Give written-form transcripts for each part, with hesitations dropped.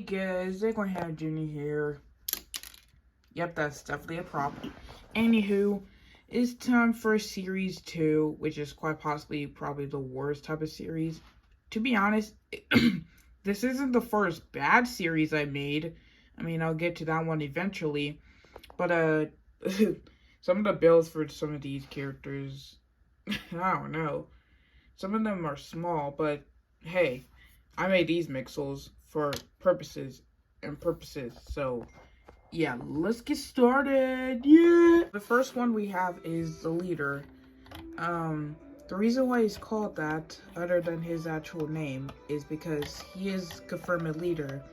guys, they're going to have Junior here. Yep, that's definitely a prop. Anywho, it's time for Series 2, which is quite possibly probably the worst type of series. To be honest, this isn't the first bad series I made. I mean, I'll get to that one eventually. But, some of the builds for some of these characters, I don't know. Some of them are small, but hey, I made these mixels for purposes. So, yeah, let's get started. Yeah. The first one we have is the leader. The reason why he's called that, other than his actual name, is because he is confirmed leader.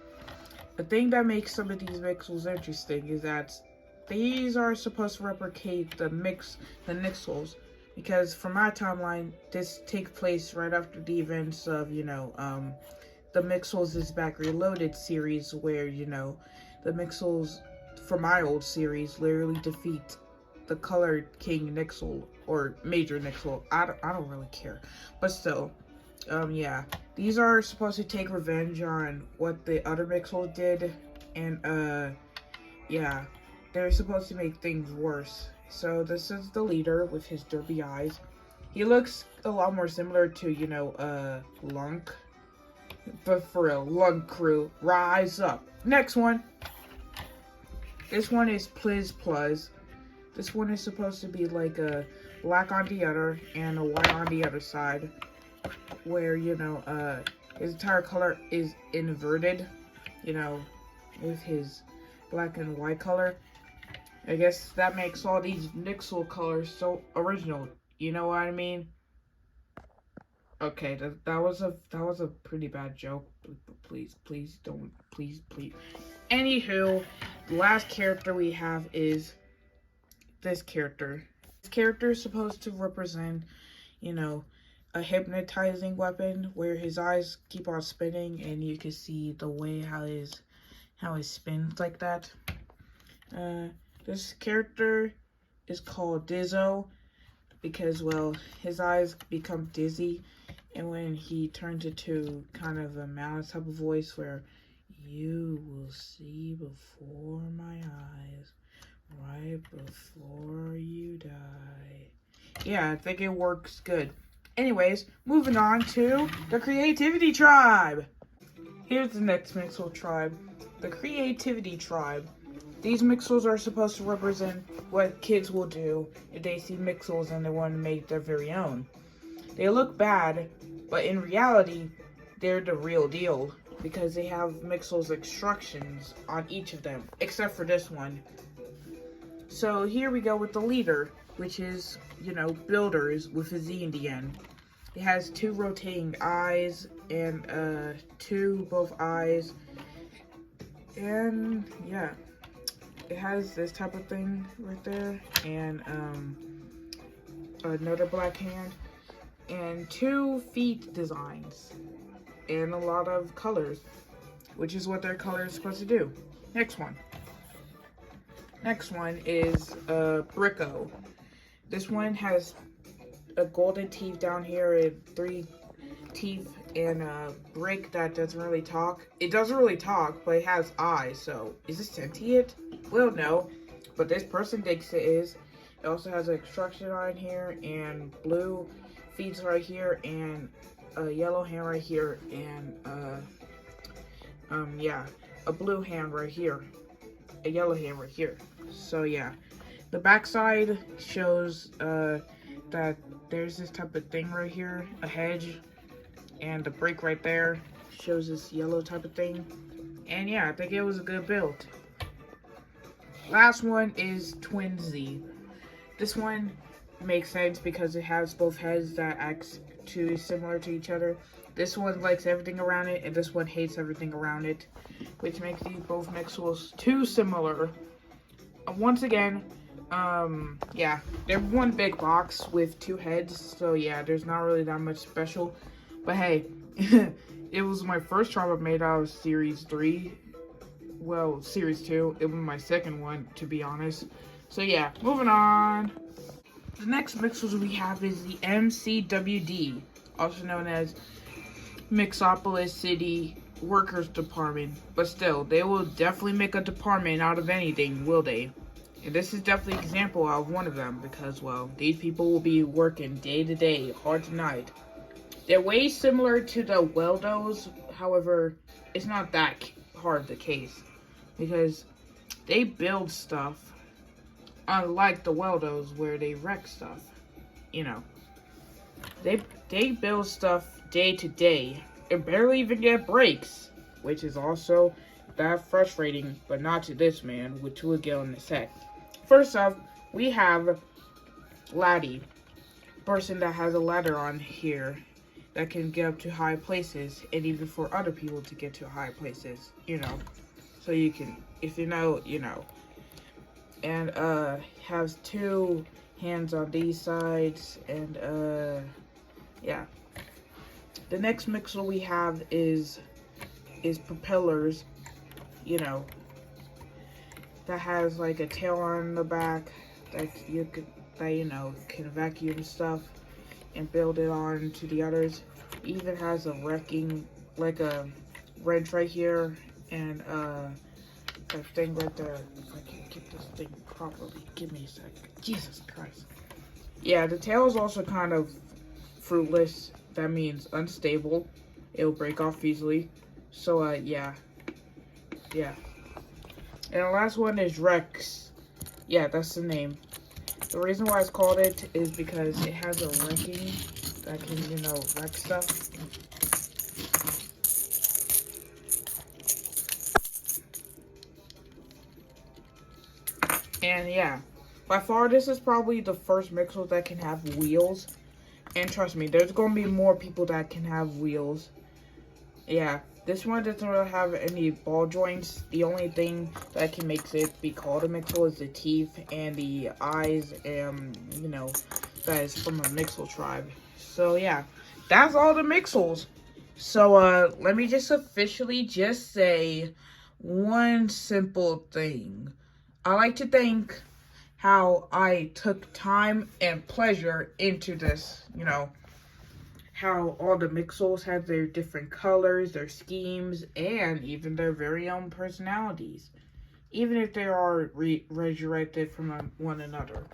The thing that makes some of these mixels interesting is that these are supposed to replicate the mixels. Because from my timeline, this takes place right after the events of, the Mixels is Back Reloaded series, where, the Mixels from my old series literally defeat the Colored King Nixel, or Major Nixel. I don't really care. But still, yeah. These are supposed to take revenge on what the other Mixels did, and, yeah. They're supposed to make things worse. So this is the leader with his derpy eyes. He looks a lot more similar to, Lunk. But for real, Lunk crew, rise up. Next one. This one is Plizz. This one is supposed to be like a black on the other and a white on the other side. Where, his entire color is inverted. With his black and white color. I guess that makes all these Nixel colors so original. You know what I mean? Okay, that was a pretty bad joke. Please don't. Please. Anywho, the last character we have is this character. This character is supposed to represent, a hypnotizing weapon where his eyes keep on spinning and you can see the way how he spins like that. This character is called Dizzo because, well, his eyes become dizzy, and when he turns into kind of a mouse type of voice where you will see before my eyes, right before you die. Yeah, I think it works good. Anyways, moving on to the Creativity Tribe. Here's the next Mixel tribe, the Creativity Tribe. These mixels are supposed to represent what kids will do if they see mixels and they want to make their very own. They look bad, but in reality, they're the real deal because they have mixels instructions on each of them, except for this one. So here we go with the leader, which is, builders with a Z in the end. It has 2 rotating eyes and both eyes, and yeah. It has this type of thing right there, and another black hand, and 2 feet designs, and a lot of colors, which is what their color is supposed to do. Next one is Bricko. This one has a golden teeth down here and 3 teeth and a brick that doesn't really talk. It doesn't really talk, but it has eyes, so is it sentient? Well, no, but this person thinks it is. It also has an instruction on here, and blue feet right here, and a yellow hand right here, and yeah, a blue hand right here, a yellow hand right here. So yeah, the backside shows that there's this type of thing right here, a hedge, and the break right there shows this yellow type of thing. And yeah, I think it was a good build. Last one is Twin Z. This one makes sense because it has both heads that act similar to each other. This one likes everything around it, and this one hates everything around it, which makes these both mixels too similar. Once again, yeah, they're one big box with 2 heads, so yeah, there's not really that much special. But hey, it was my first tribe I made out of Series 3. Well, Series 2. It was my second one, to be honest. So yeah, moving on. The next mixels we have is the MCWD, also known as Mixopolis City workers department, but still, they will definitely make a department out of anything, will they? And this is definitely an example of one of them because, well, these people will be working day to day, hard to night. They're way similar to the Weldos, however, it's not that hard the case because they build stuff, unlike the Weldos where they wreck stuff. You know, they build stuff day to day and barely even get breaks, which is also that frustrating, but not to this man, which we'll get in a sec. First off, we have Laddie, person that has a ladder on here that can get up to high places, and even for other people to get to high places, you know. So you can, if you know, you know. And has 2 hands on these sides, and yeah. The next mixer we have is propellers, you know, that has like a tail on the back that you know can vacuum stuff and build it on to the others. It even has a wrecking, like a wrench right here, and that thing right there. If I can get this thing properly, give me a sec. Jesus Christ. Yeah, the tail is also kind of fruitless. That means unstable. It'll break off easily. So, yeah. And the last one is Rex. Yeah, that's the name. The reason why it's called it is because it has a wrecking that can, you know, wreck stuff. And yeah, by far this is probably the first mixel that can have wheels. And trust me, there's going to be more people that can have wheels. Yeah, this one doesn't really have any ball joints. The only thing that can make it be called a mixel is the teeth and the eyes, and, you know, that is from a mixel tribe. So yeah, that's all the mixels. So let me just officially just say one simple thing. I like to think how I took time and pleasure into this, you know, how all the mixels have their different colors, their schemes, and even their very own personalities, even if they are resurrected from one another.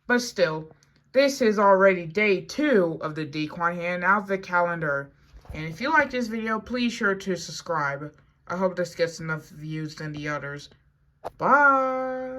But still, this is already day 2 of the Decon Handout the calendar, and if you like this video, please sure to subscribe. I hope this gets enough views than the others. Bye!